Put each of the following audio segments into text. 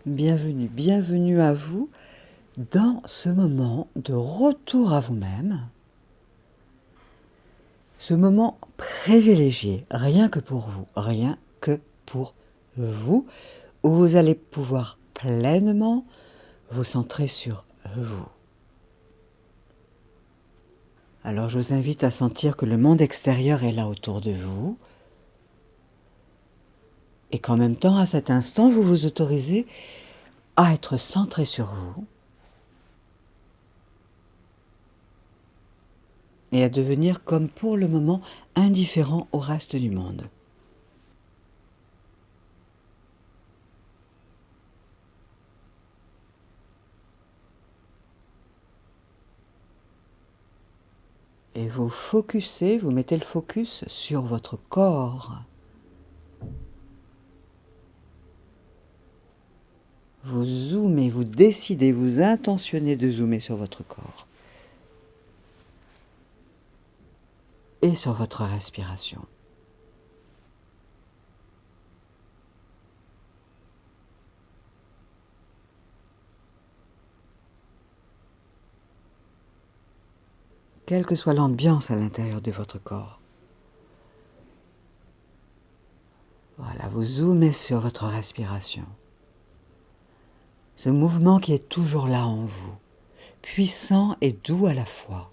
Bienvenue, bienvenue à vous dans ce moment de retour à vous-même, ce moment privilégié, rien que pour vous, rien que pour vous, où vous allez pouvoir pleinement vous centrer sur vous. Alors je vous invite à sentir que le monde extérieur est là autour de vous et qu'en même temps, à cet instant, vous vous autorisez à être centré sur vous et à devenir comme pour le moment indifférent au reste du monde. Et vous focussez, vous mettez le focus sur votre corps. Vous zoomez, vous décidez, vous intentionnez de zoomer sur votre corps. Et sur votre respiration. Quelle que soit l'ambiance à l'intérieur de votre corps. Voilà, vous zoomez sur votre respiration. Ce mouvement qui est toujours là en vous, puissant et doux à la fois.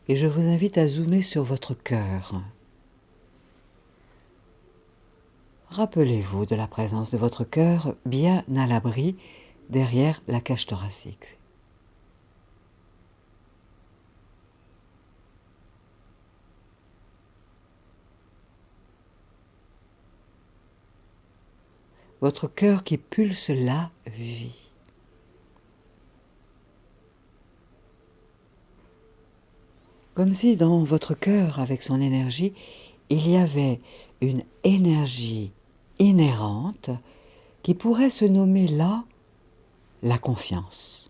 Et je vous invite à zoomer sur votre cœur. Rappelez-vous de la présence de votre cœur bien à l'abri derrière la cage thoracique. Votre cœur qui pulse la vie. Comme si dans votre cœur, avec son énergie, il y avait une énergie inhérente qui pourrait se nommer là la confiance.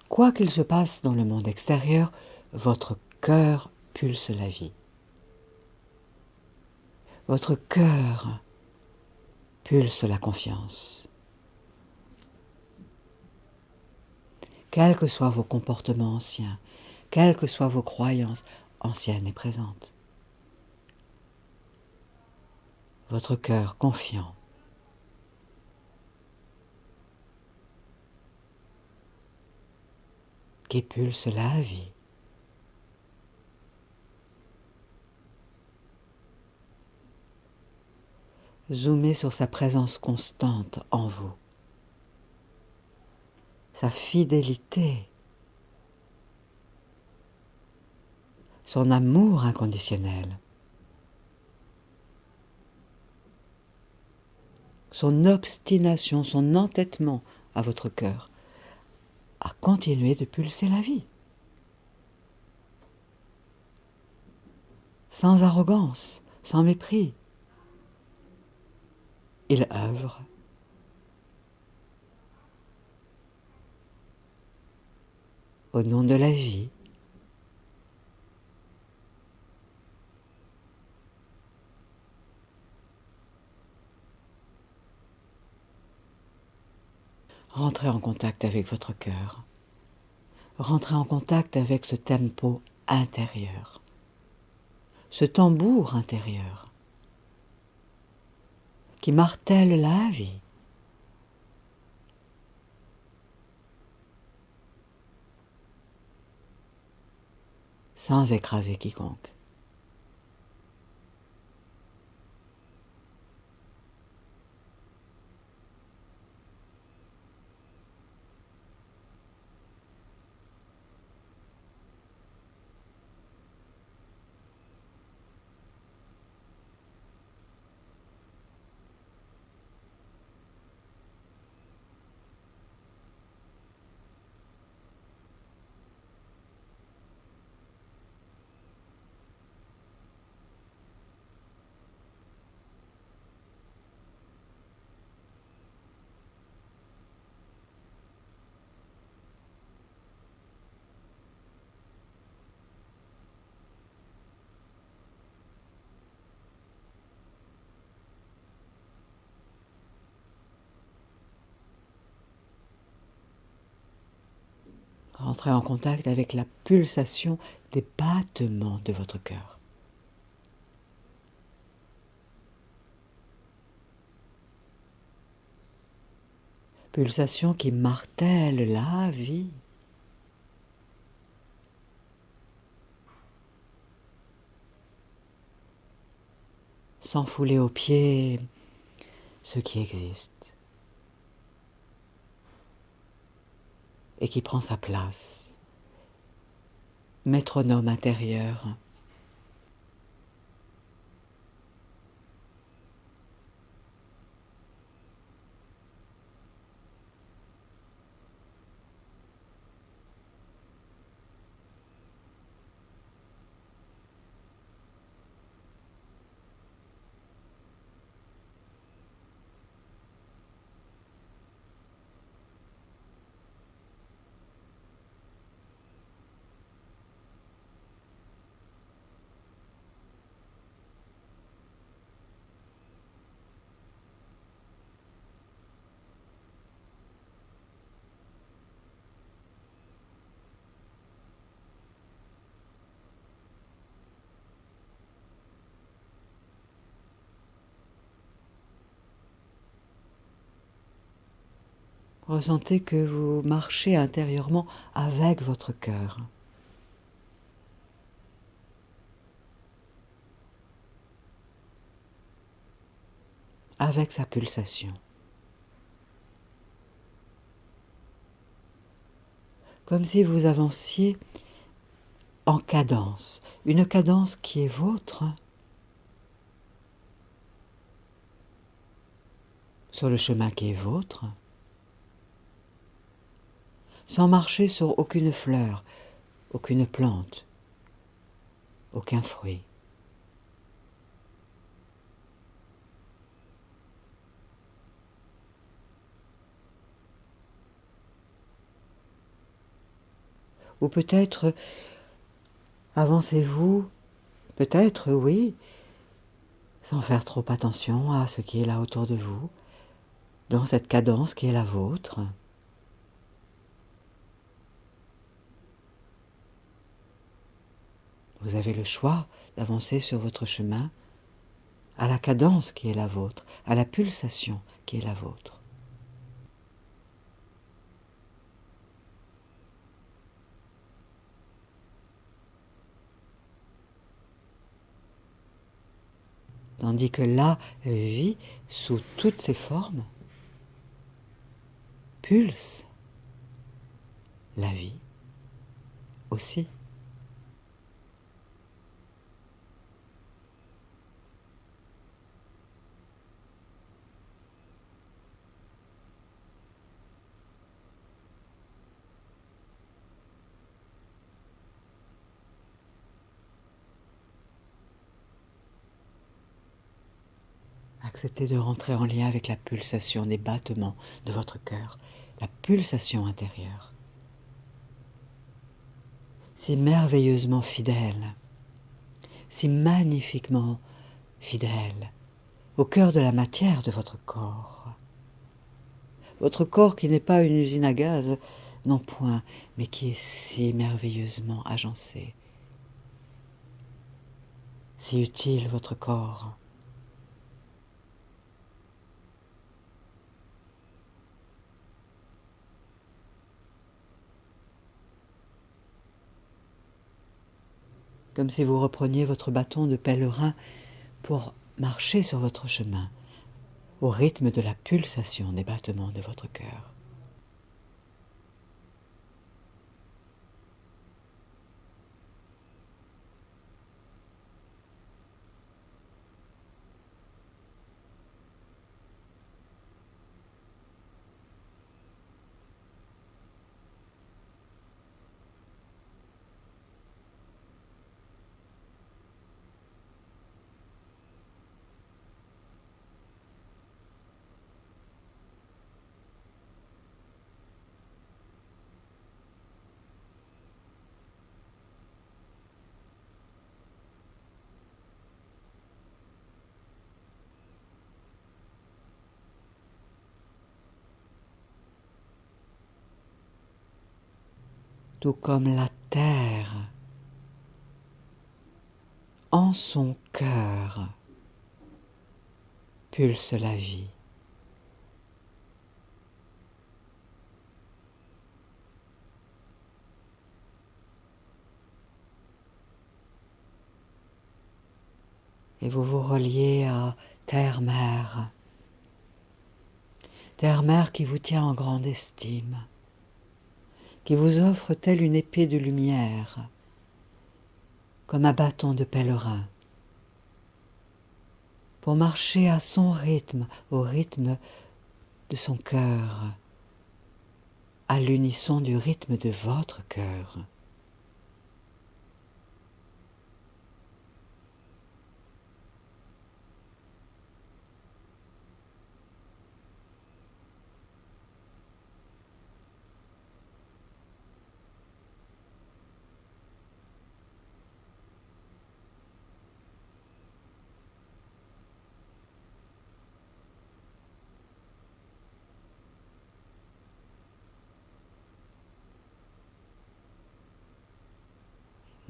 Quoi qu'il se passe dans le monde extérieur, votre cœur pulse la vie. Votre cœur pulse la confiance. Quels que soient vos comportements anciens, quelles que soient vos croyances anciennes et présentes, votre cœur confiant qui pulse la vie. Zoomez sur sa présence constante en vous, sa fidélité, son amour inconditionnel, son obstination, son entêtement à votre cœur, à continuer de pulser la vie. Sans arrogance, sans mépris. Il œuvre au nom de la vie. Rentrez en contact avec votre cœur. Rentrez en contact avec ce tempo intérieur, ce tambour intérieur qui martèle la vie. Sans écraser quiconque. Rentrez en contact avec la pulsation des battements de votre cœur. Pulsation qui martèle la vie. Sans fouler aux pieds ce qui existe et qui prend sa place. Métronome intérieur. Ressentez que vous marchez intérieurement avec votre cœur. Avec sa pulsation. Comme si vous avanciez en cadence, une cadence qui est vôtre, sur le chemin qui est vôtre, sans marcher sur aucune fleur, aucune plante, aucun fruit. Ou peut-être avancez-vous, peut-être oui, sans faire trop attention à ce qui est là autour de vous, dans cette cadence qui est la vôtre. Vous avez le choix d'avancer sur votre chemin à la cadence qui est la vôtre, à la pulsation qui est la vôtre. Tandis que la vie, sous toutes ses formes, pulse la vie aussi. Acceptez de rentrer en lien avec la pulsation des battements de votre cœur, la pulsation intérieure. Si merveilleusement fidèle, si magnifiquement fidèle, au cœur de la matière de votre corps. Votre corps qui n'est pas une usine à gaz, non point, mais qui est si merveilleusement agencé. Si utile votre corps. Comme si vous repreniez votre bâton de pèlerin pour marcher sur votre chemin, au rythme de la pulsation des battements de votre cœur. tout comme la terre, en son cœur, pulse la vie. Et vous vous reliez à Terre-Mère, Terre-Mère qui vous tient en grande estime, qui vous offre telle une épée de lumière, comme un bâton de pèlerin, pour marcher à son rythme, au rythme de son cœur, à l'unisson du rythme de votre cœur.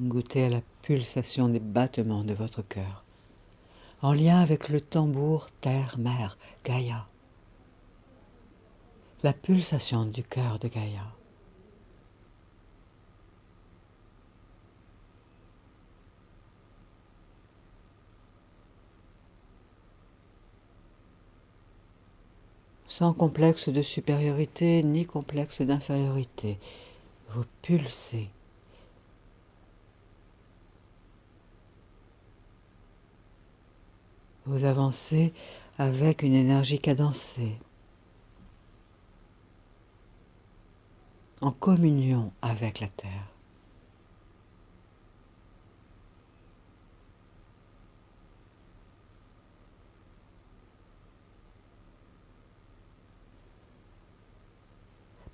Goûtez à la pulsation des battements de votre cœur, en lien avec le tambour Terre-Mère, Gaïa, la pulsation du cœur de Gaïa. Sans complexe de supériorité ni complexe d'infériorité, vous pulsez. Vous avancez avec une énergie cadencée, en communion avec la Terre.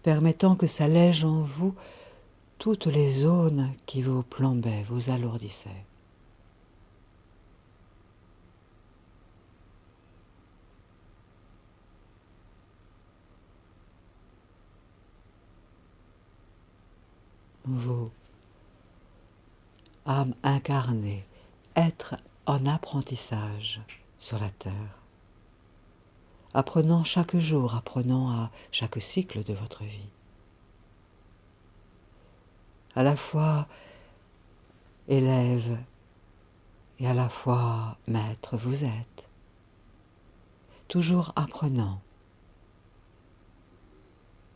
Permettant que s'allègent en vous toutes les zones qui vous plombaient, vous alourdissaient. Vous, âme incarnée, être en apprentissage sur la terre, apprenant chaque jour, apprenant à chaque cycle de votre vie. À la fois élève et à la fois maître vous êtes, toujours apprenant,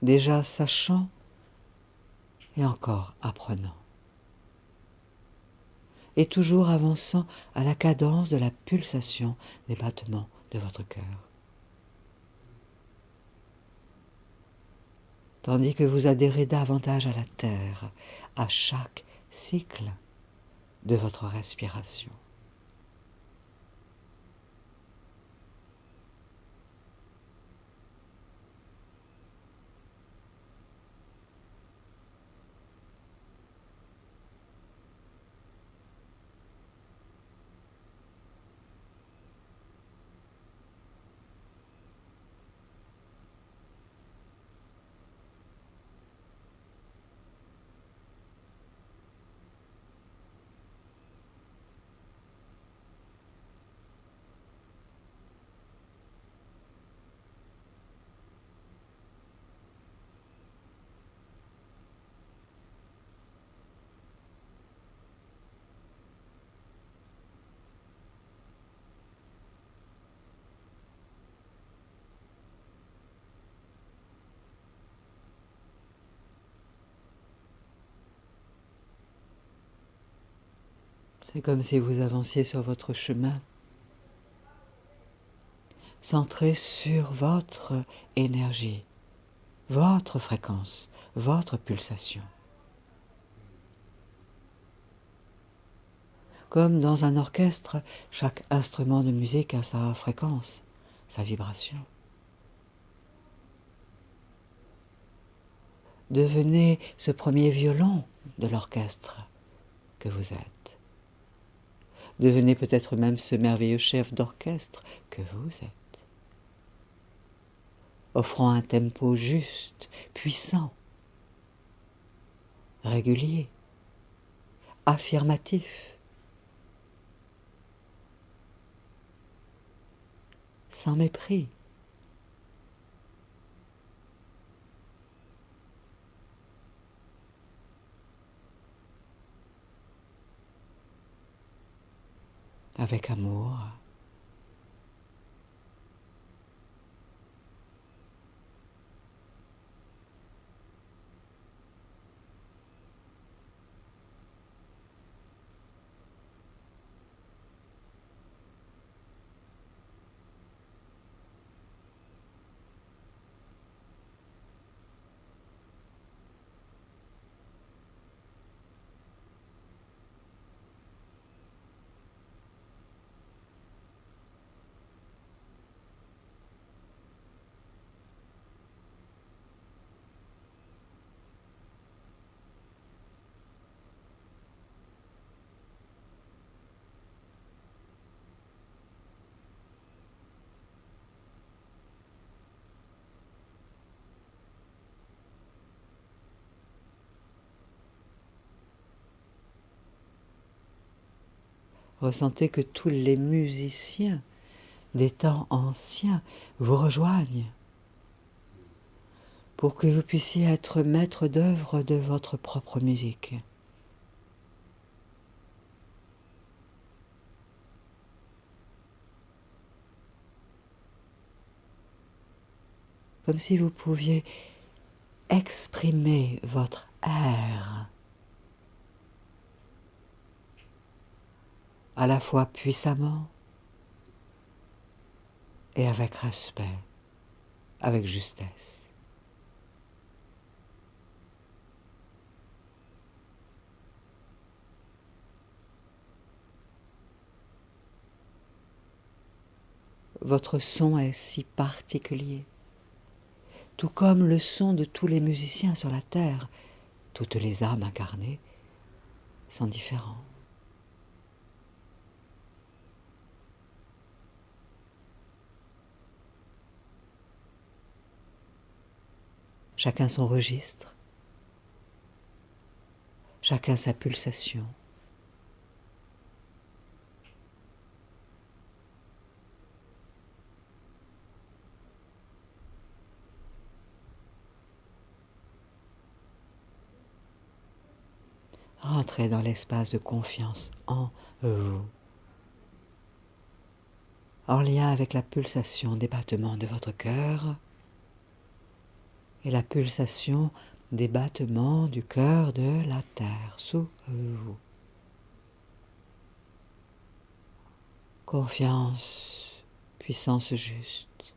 déjà sachant et encore apprenant, et toujours avançant à la cadence de la pulsation des battements de votre cœur. Tandis que vous adhérez davantage à la terre, à chaque cycle de votre respiration. C'est comme si vous avanciez sur votre chemin, centré sur votre énergie, votre fréquence, votre pulsation. Comme dans un orchestre, chaque instrument de musique a sa fréquence, sa vibration. Devenez ce premier violon de l'orchestre que vous êtes. Devenez peut-être même ce merveilleux chef d'orchestre que vous êtes, offrant un tempo juste, puissant, régulier, affirmatif, sans mépris. Avec amour. Ressentez que tous les musiciens des temps anciens vous rejoignent pour que vous puissiez être maître d'œuvre de votre propre musique. Comme si vous pouviez exprimer votre air à la fois puissamment et avec respect, avec justesse. Votre son est si particulier, tout comme le son de tous les musiciens sur la terre. Toutes les âmes incarnées sont différentes. Chacun son registre, chacun sa pulsation. Rentrez dans l'espace de confiance en vous, en lien avec la pulsation des battements de votre cœur et la pulsation des battements du cœur de la terre sous vous. Confiance, puissance juste,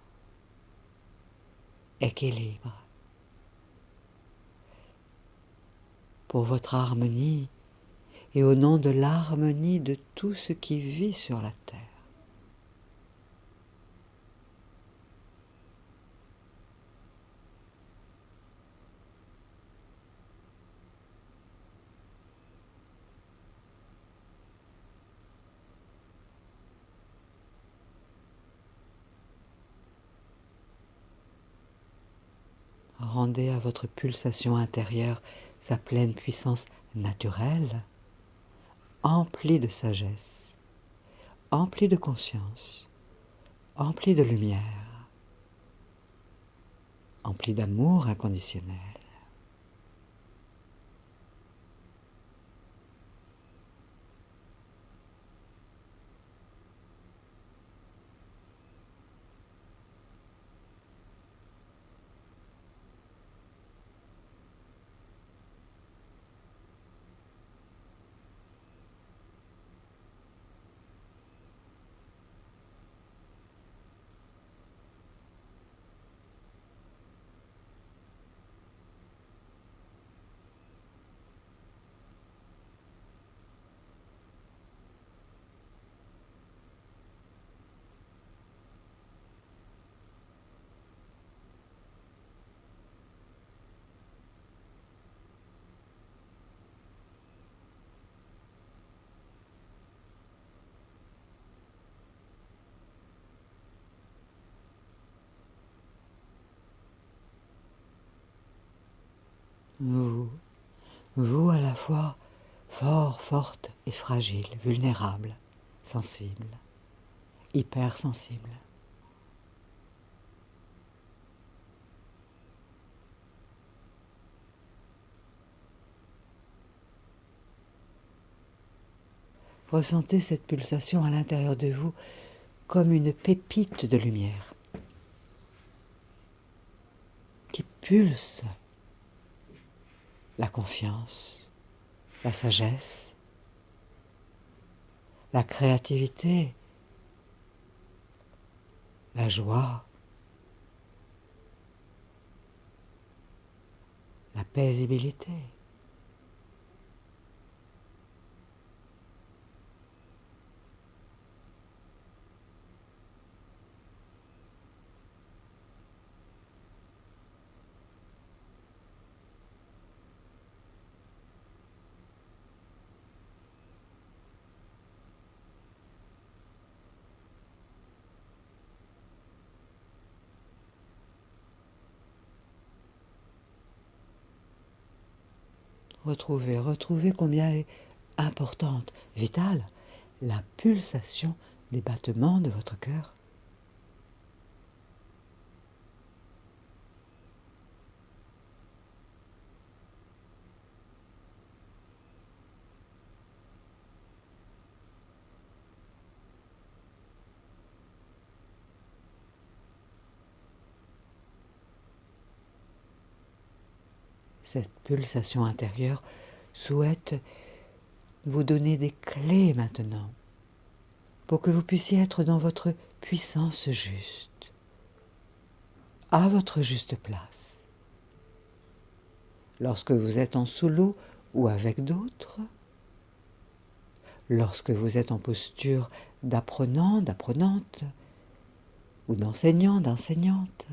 équilibre. Pour votre harmonie et au nom de l'harmonie de tout ce qui vit sur la terre. Rendez à votre pulsation intérieure sa pleine puissance naturelle, emplie de sagesse, emplie de conscience, emplie de lumière, emplie d'amour inconditionnel. Vous Vous à la fois fort, forte et fragile, vulnérable, sensible, hypersensible. Ressentez cette pulsation à l'intérieur de vous comme une pépite de lumière qui pulse la confiance, la sagesse, la créativité, la joie, la paisibilité. Retrouvez combien est importante, vitale, la pulsation des battements de votre cœur. Cette pulsation intérieure souhaite vous donner des clés maintenant pour que vous puissiez être dans votre puissance juste, à votre juste place. Lorsque vous êtes en solo ou avec d'autres, lorsque vous êtes en posture d'apprenant, d'apprenante, ou d'enseignant, d'enseignante.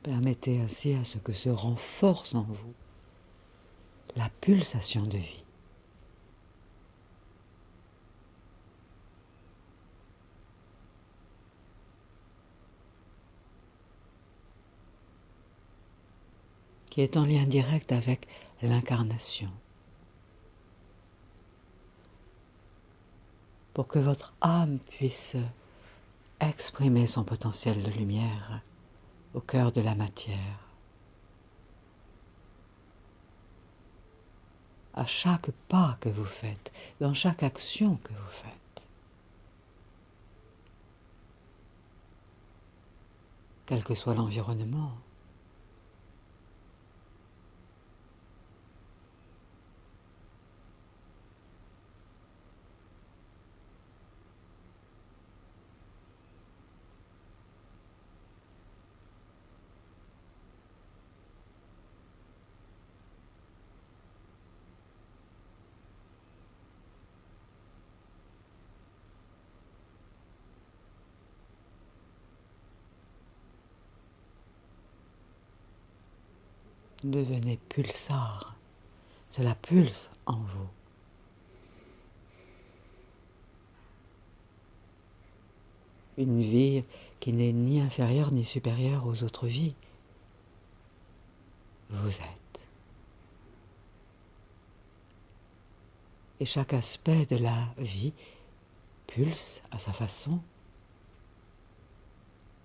Permettez ainsi à ce que se renforce en vous la pulsation de vie. Qui est en lien direct avec l'incarnation. Pour que votre âme puisse exprimer son potentiel de lumière au cœur de la matière. À chaque pas que vous faites, dans chaque action que vous faites. Quel que soit l'environnement. Devenez pulsar. Cela pulse en vous. Une vie qui n'est ni inférieure ni supérieure aux autres vies. Vous êtes. Et chaque aspect de la vie pulse à sa façon,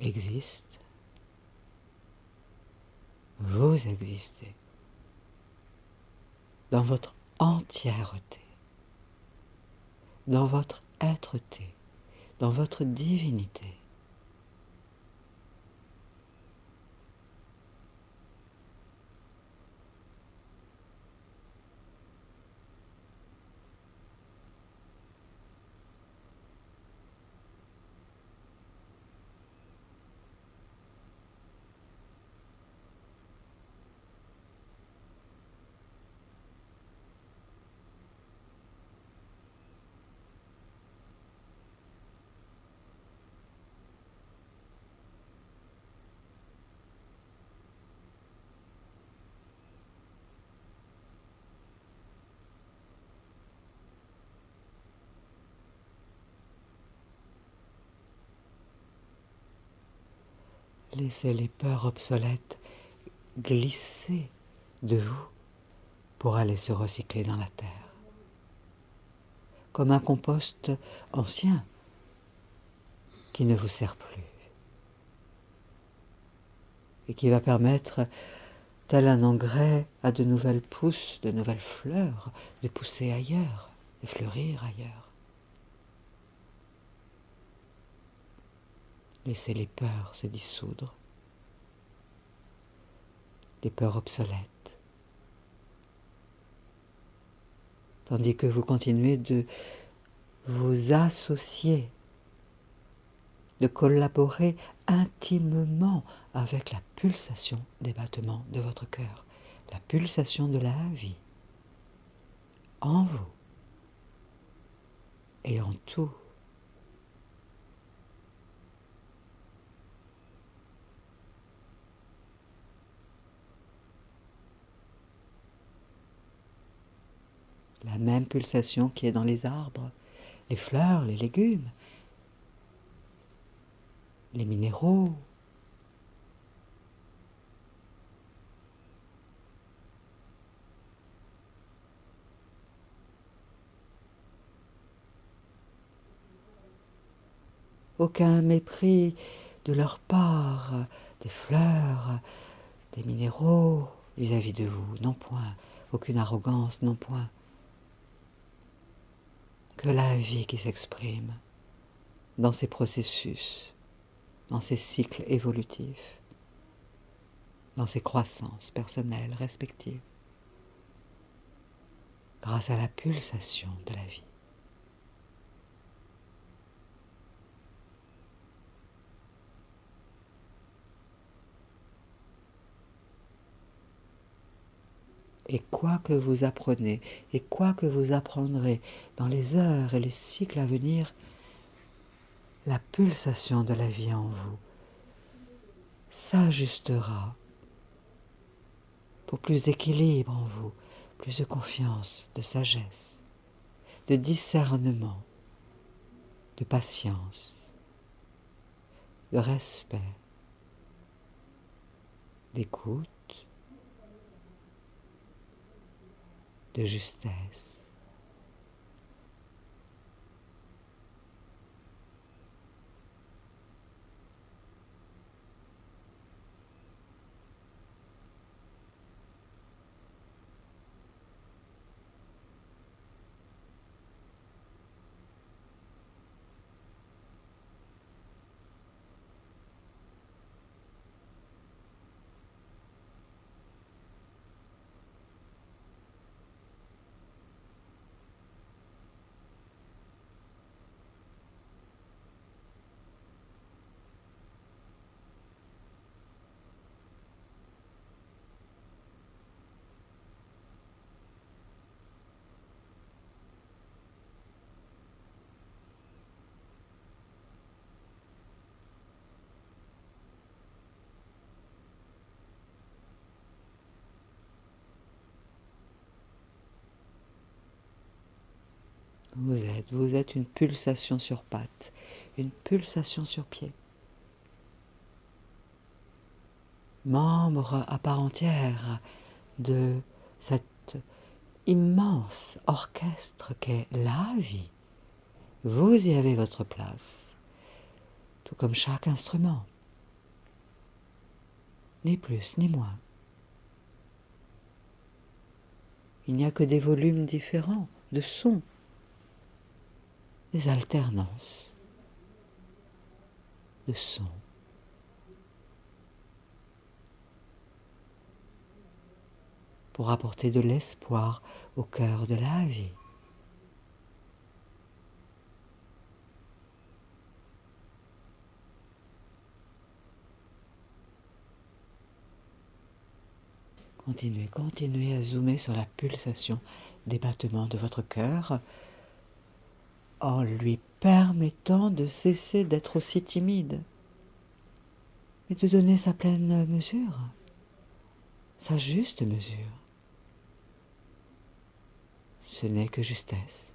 existe. Vous existez. dans votre entièreté, dans votre êtreté, dans votre divinité. Laissez les peurs obsolètes glisser de vous pour aller se recycler dans la terre, comme un compost ancien qui ne vous sert plus et qui va permettre, tel un engrais, à de nouvelles pousses, de nouvelles fleurs, de pousser ailleurs, de fleurir ailleurs. Laissez les peurs se dissoudre, les peurs obsolètes, tandis que vous continuez de vous associer, de collaborer intimement avec la pulsation des battements de votre cœur, la pulsation de la vie, en vous et en tout. La même pulsation qui est dans les arbres, les fleurs, les légumes, les minéraux. Aucun mépris de leur part, des fleurs, des minéraux vis-à-vis de vous, non point. Aucune arrogance, non point. Que la vie qui s'exprime dans ces processus, dans ces cycles évolutifs, dans ces croissances personnelles respectives, grâce à la pulsation de la vie. Et quoi que vous apprenez, et quoi que vous apprendrez dans les heures et les cycles à venir, la pulsation de la vie en vous s'ajustera pour plus d'équilibre en vous, plus de confiance, de sagesse, de discernement, de patience, de respect, d'écoute, de justesse. Vous êtes une pulsation sur pattes, une pulsation sur pied. Membre à part entière de cet immense orchestre qu'est la vie. Vous y avez votre place, tout comme chaque instrument, ni plus ni moins. Il n'y a que des volumes différents de sons, des alternances de sons. Pour apporter de l'espoir au cœur de la vie. Continuez, continuez à zoomer sur la pulsation des battements de votre cœur en lui permettant de cesser d'être aussi timide et de donner sa pleine mesure, sa juste mesure. Ce n'est que justesse.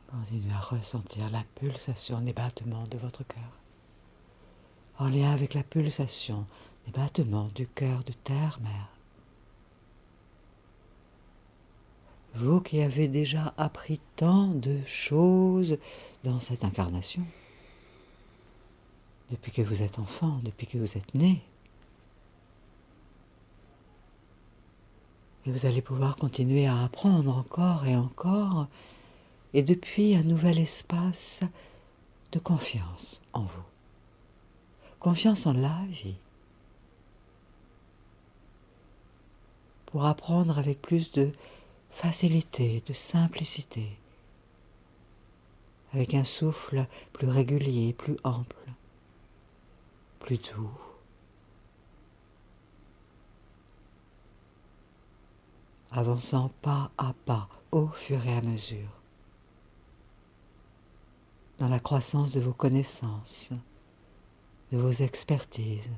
Continuez à ressentir la pulsation des battements de votre cœur, en lien avec la pulsation des battements du cœur de Terre-Mère. Vous qui avez déjà appris tant de choses dans cette incarnation, depuis que vous êtes enfant, depuis que vous êtes né, et vous allez pouvoir continuer à apprendre encore et encore, et depuis un nouvel espace de confiance en vous, confiance en la vie, pour apprendre avec plus de facilité, de simplicité, avec un souffle plus régulier, plus ample, plus doux. Avançant pas à pas, au fur et à mesure, dans la croissance de vos connaissances, de vos expertises.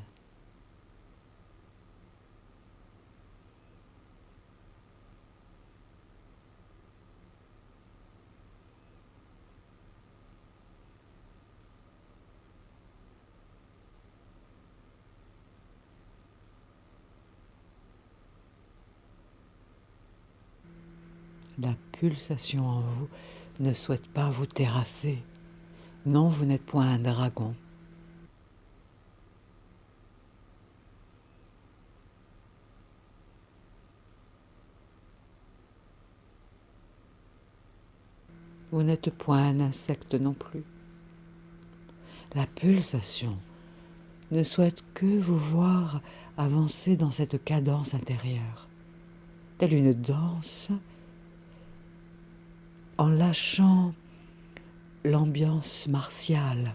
La pulsation en vous ne souhaite pas vous terrasser. Non, vous n'êtes point un dragon. Vous n'êtes point un insecte non plus. La pulsation ne souhaite que vous voir avancer dans cette cadence intérieure, telle une danse, en lâchant l'ambiance martiale,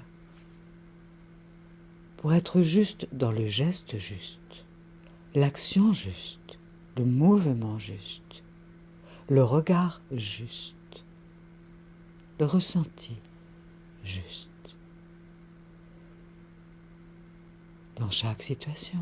pour être juste dans le geste juste, l'action juste, le mouvement juste, le regard juste, le ressenti juste, dans chaque situation.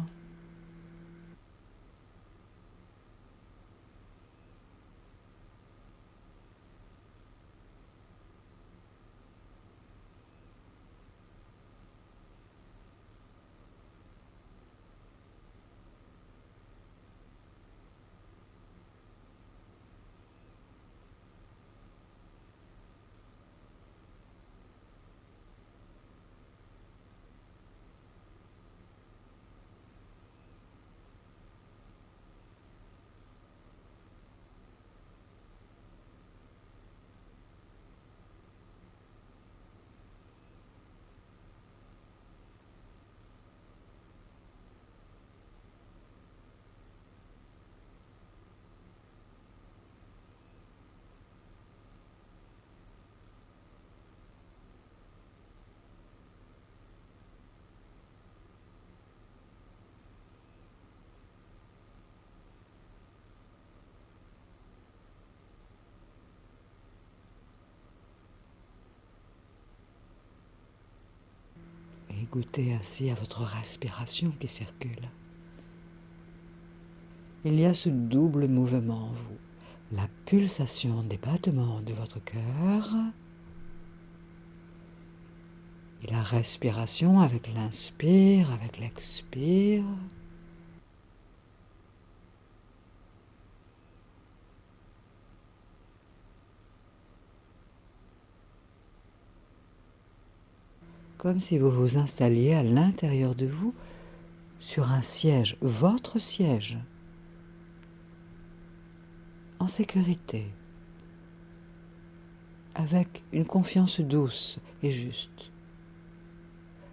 goûter ainsi à votre respiration qui circule. Il y a ce double mouvement en vous, la pulsation des battements de votre cœur et la respiration avec l'inspire, avec l'expire. Comme si vous vous installiez à l'intérieur de vous sur un siège, votre siège, en sécurité, avec une confiance douce et juste,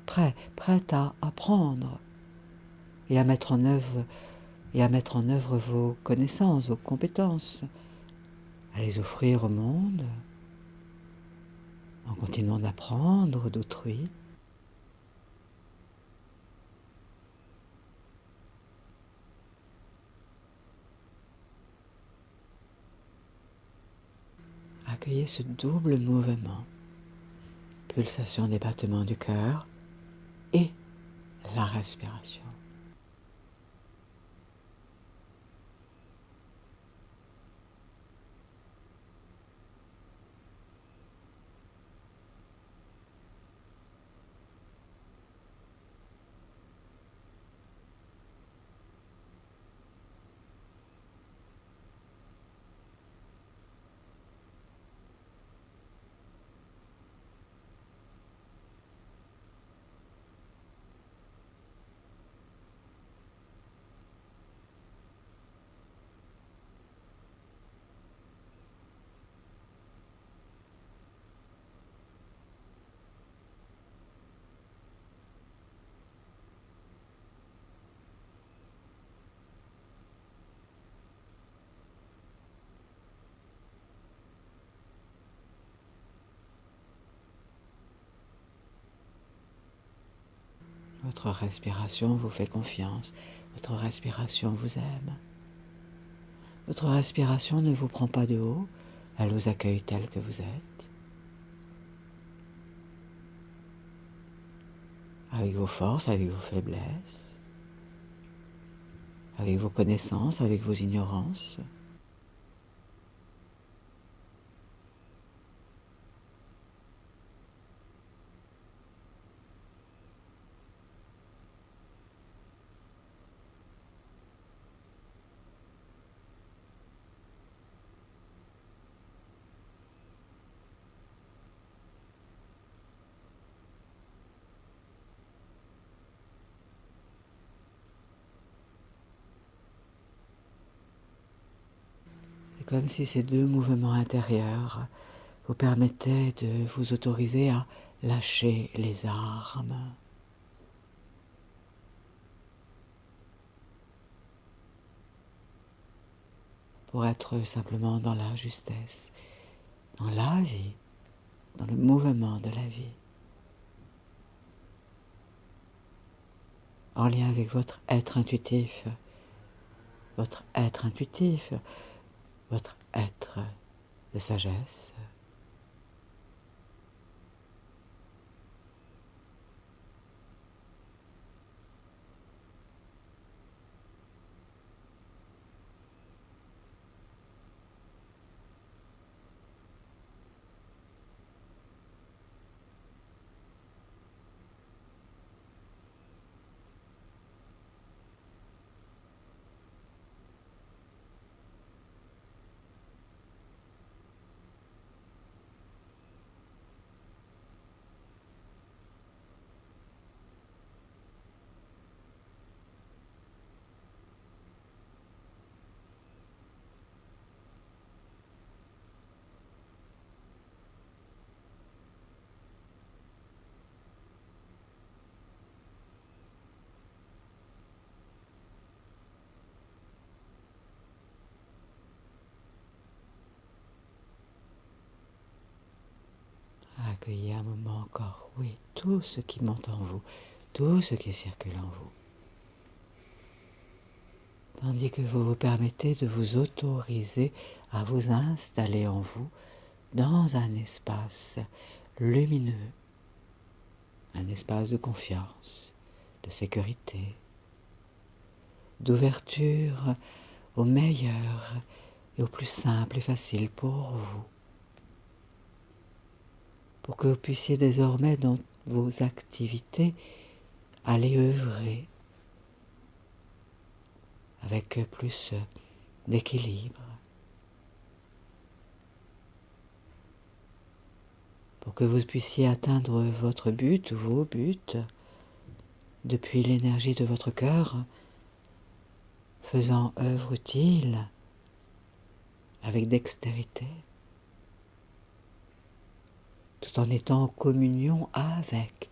prête à apprendre et à mettre en œuvre vos connaissances, vos compétences, à les offrir au monde, en continuant d'apprendre d'autrui. Accueillez ce double mouvement, pulsation des battements du cœur et la respiration. Votre respiration vous fait confiance, votre respiration vous aime. Votre respiration ne vous prend pas de haut, elle vous accueille tel que vous êtes, avec vos forces, avec vos faiblesses, avec vos connaissances, avec vos ignorances. C'est comme si ces deux mouvements intérieurs vous permettaient de vous autoriser à lâcher les armes. Pour être simplement dans la justesse, dans la vie, dans le mouvement de la vie, en lien avec votre être intuitif, votre être intuitif, votre être de sagesse. Accueillez un moment encore, oui, tout ce qui monte en vous, tout ce qui circule en vous. Tandis que vous vous permettez de vous autoriser à vous installer en vous dans un espace lumineux, un espace de confiance, de sécurité, d'ouverture au meilleur et au plus simple et facile pour vous, pour que vous puissiez désormais dans vos activités aller œuvrer avec plus d'équilibre, pour que vous puissiez atteindre votre but ou vos buts depuis l'énergie de votre cœur, faisant œuvre utile avec dextérité, tout en étant en communion avec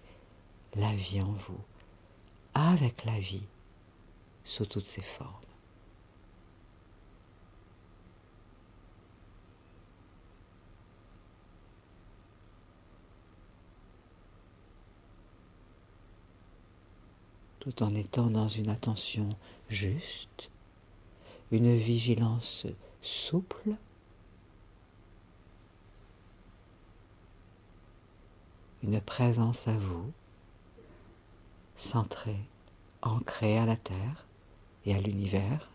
la vie en vous, avec la vie sous toutes ses formes. Tout en étant dans une attention juste, une vigilance souple, une présence à vous, centrée, ancrée à la terre et à l'univers,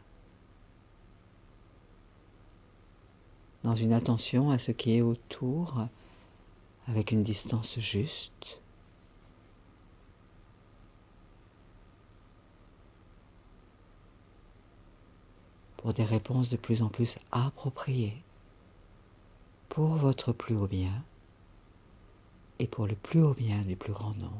dans une attention à ce qui est autour, avec une distance juste, pour des réponses de plus en plus appropriées, pour votre plus haut bien et pour le plus haut bien du plus grand nombre.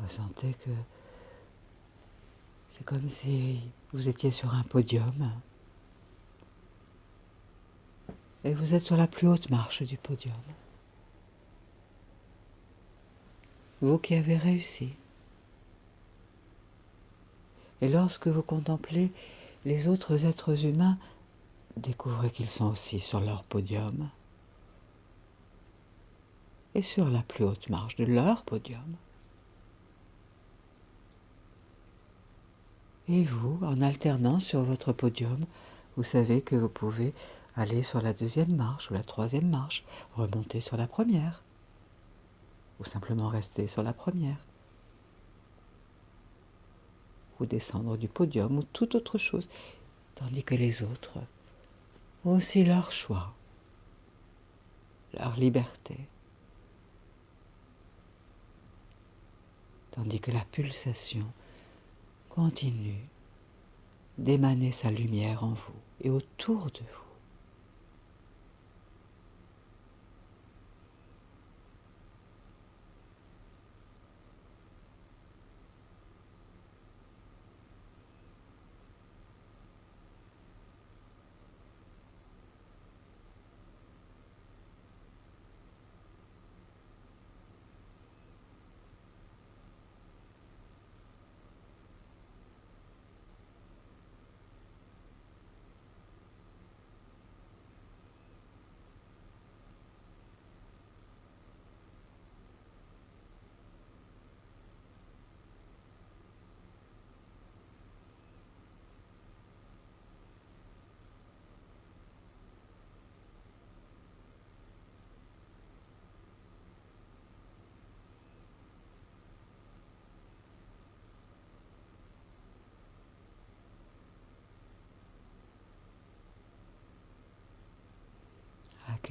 Ressentez que c'est comme si vous étiez sur un podium et vous êtes sur la plus haute marche du podium. Vous qui avez réussi. Et lorsque vous contemplez les autres êtres humains, découvrez qu'ils sont aussi sur leur podium et sur la plus haute marche de leur podium. Et vous, en alternant sur votre podium, vous savez que vous pouvez aller sur la deuxième marche ou la troisième marche, remonter sur la première, ou simplement rester sur la première, ou descendre du podium, ou toute autre chose, tandis que les autres ont aussi leur choix, leur liberté, tandis que la pulsation continue d'émaner sa lumière en vous et autour de vous.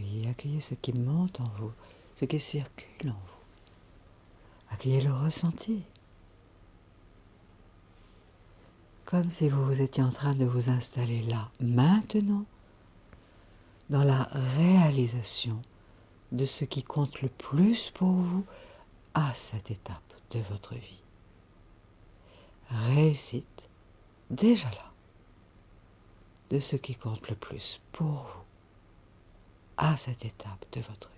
accueillez. Accueillez ce qui monte en vous, ce qui circule en vous. Accueillez le ressenti. Comme si vous étiez en train de vous installer là, maintenant, dans la réalisation de ce qui compte le plus pour vous à cette étape de votre vie. Réussite, déjà là, de ce qui compte le plus pour vous à cette étape de votre vie.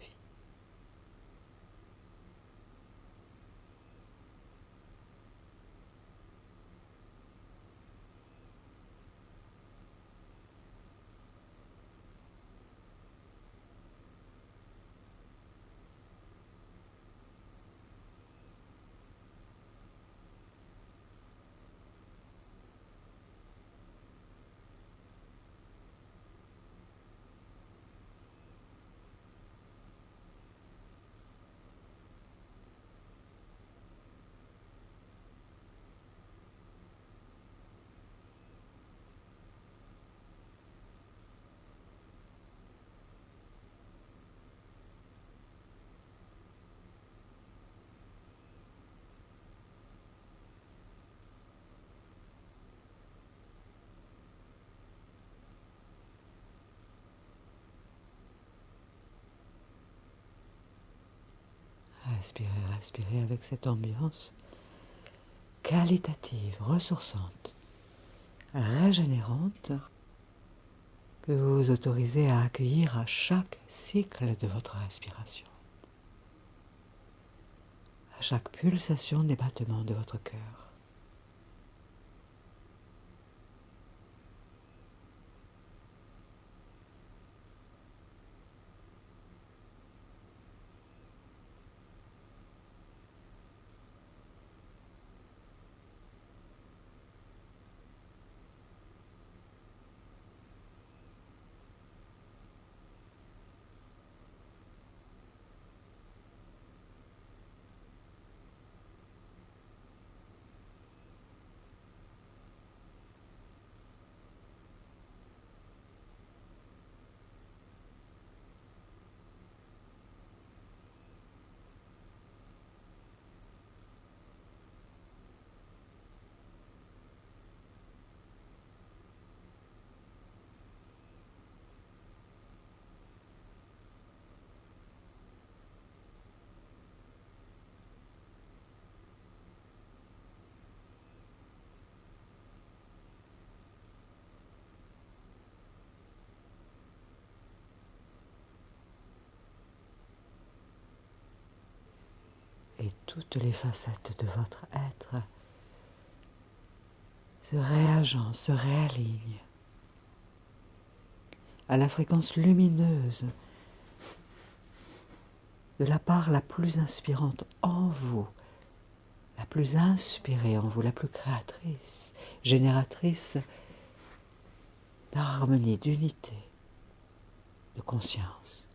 Respirez, respirez avec cette ambiance qualitative, ressourçante, régénérante que vous vous autorisez à accueillir à chaque cycle de votre respiration, à chaque pulsation des battements de votre cœur. Et toutes les facettes de votre être se réagencent, se réalignent à la fréquence lumineuse de la part la plus inspirante en vous, la plus inspirée en vous, la plus créatrice, génératrice d'harmonie, d'unité, de conscience.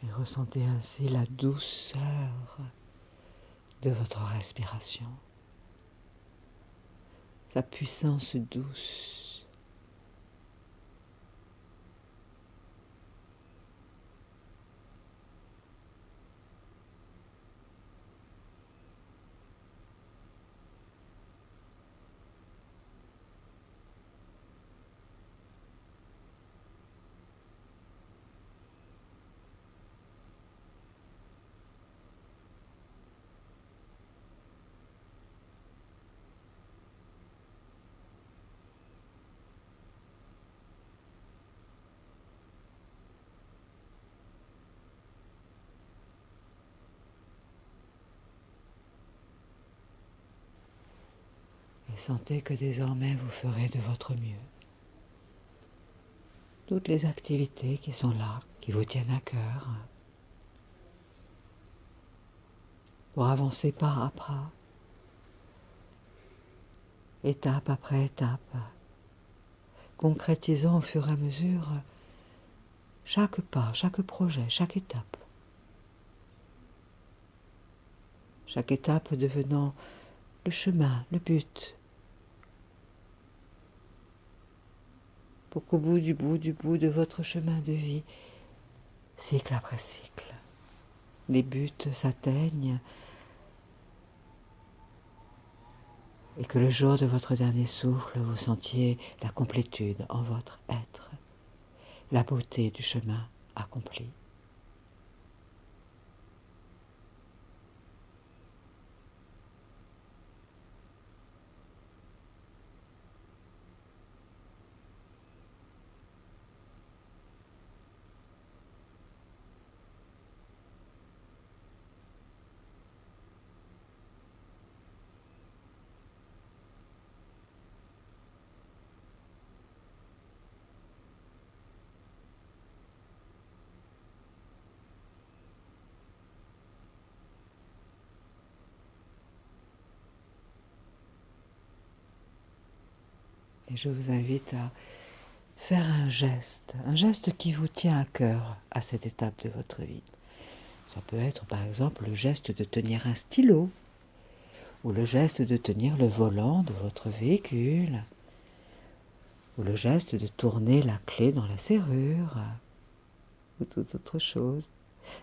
Et ressentez ainsi la douceur de votre respiration, sa puissance douce. Et sentez que désormais vous ferez de votre mieux. Toutes les activités qui sont là, qui vous tiennent à cœur, pour avancer pas à pas, étape après étape, concrétisant au fur et à mesure chaque pas, chaque projet, chaque étape. Chaque étape devenant le chemin, le but, pour qu'au bout de votre chemin de vie, cycle après cycle, les buts s'atteignent et que le jour de votre dernier souffle, vous sentiez la complétude en votre être, la beauté du chemin accompli. Et je vous invite à faire un geste qui vous tient à cœur à cette étape de votre vie. Ça peut être par exemple le geste de tenir un stylo, ou le geste de tenir le volant de votre véhicule, ou le geste de tourner la clé dans la serrure, ou toute autre chose.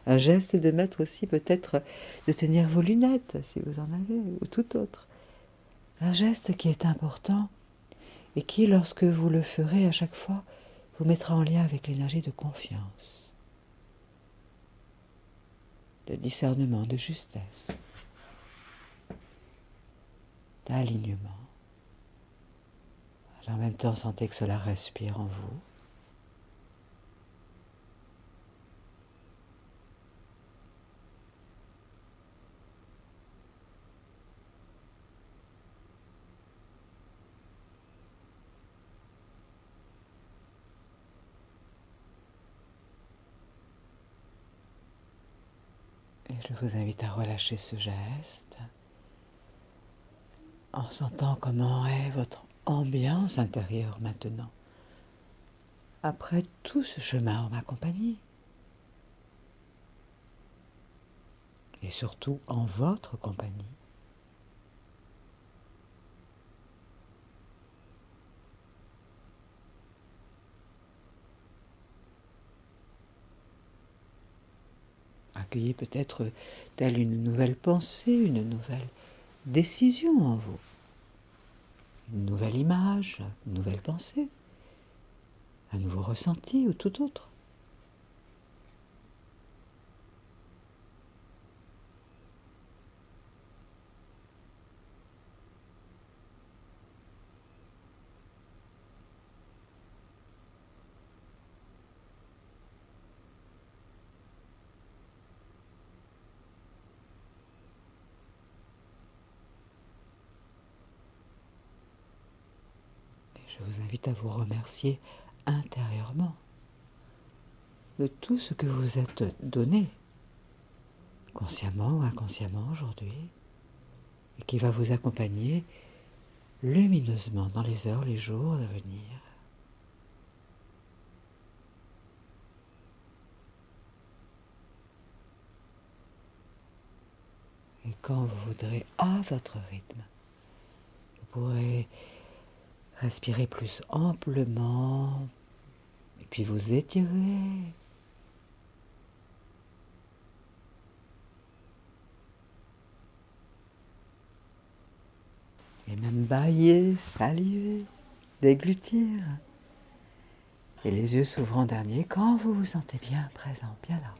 Un geste de mettre aussi peut-être de tenir vos lunettes, si vous en avez, ou tout autre. Un geste qui est important et qui, lorsque vous le ferez à chaque fois, vous mettra en lien avec l'énergie de confiance, de discernement, de justesse, d'alignement. En même temps, sentez que cela respire en vous. Et je vous invite à relâcher ce geste en sentant comment est votre ambiance intérieure maintenant, après tout ce chemin en ma compagnie. Et surtout en votre compagnie. Accueillez peut-être telle une nouvelle pensée, une nouvelle décision en vous, une nouvelle image, une nouvelle pensée, un nouveau ressenti ou tout autre. Je vous invite à vous remercier intérieurement de tout ce que vous êtes donné, consciemment ou inconsciemment aujourd'hui, et qui va vous accompagner lumineusement dans les heures, les jours à venir. Et quand vous voudrez, à votre rythme, vous pourrez respirer plus amplement, et puis vous étirer. Et même bâiller, saliver, déglutir. Et les yeux s'ouvrant dernier quand vous vous sentez bien présent, bien là.